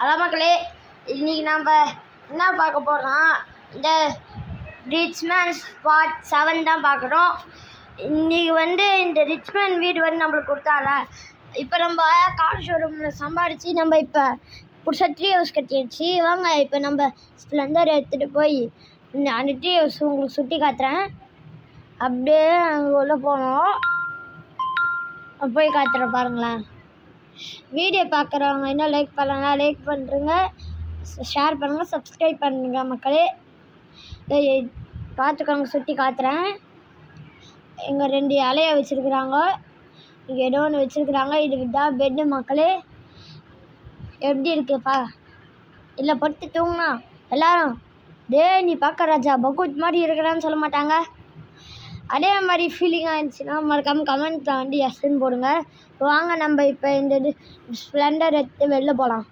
Hello மக்களே, இன்றைக்கி நம்ம என்ன பார்க்க போகிறோம்னா இந்த ரிச்மேன் பார்ட் 7 தான் பார்க்குறோம். இன்றைக்கி இந்த ரிச்மேன் வீடு நம்மளுக்கு கொடுத்தால, இப்போ நம்ம கார் ஷோரூமில் சம்பாரித்து நம்ம இப்போ புதுசாக ட்ரீ ஹவுஸ் கட்டிடுச்சு. வாங்க இப்போ நம்ம ஸ்ப்ளெண்டர் எடுத்துகிட்டு போய் அந்த ட்ரீ ஹவுஸ் உங்களுக்கு சுற்றி காட்டுறேன். அப்படியே அங்கே உள்ளே போனோம், போய் காட்டுறேன் பாருங்களேன். வீடியோ பார்க்குறவங்க இன்னும் லைக் பண்ணலாம், லைக் பண்ணுறங்க, ஷேர் பண்ணுங்கள், சப்ஸ்கிரைப் பண்ணுங்க மக்களே. பார்த்துக்கோங்க, சுற்றி காட்டுறேன். இங்கே 2 இலையை வச்சுருக்குறாங்க, இங்கே ஏதோ ஒன்று வச்சுருக்குறாங்க. இதுக்கு தான் பெட்டு மக்களே. எப்படி இருக்குப்பா? இல்லை படுத்து தூங்கினா எல்லாரும் நீ பார்க்க ராஜா பகூத் மாதிரி இருக்கிறான்னு சொல்ல மாட்டாங்க. அதே மாதிரி ஃபீலிங் ஆகிடுச்சுன்னா மறக்காமல் கமெண்ட்டில் எஸ்ன்னு போடுங்க. வாங்க நம்ம இப்போ இந்த ஸ்ப்ளெண்டர் எடுத்து வெளில போகலாம்.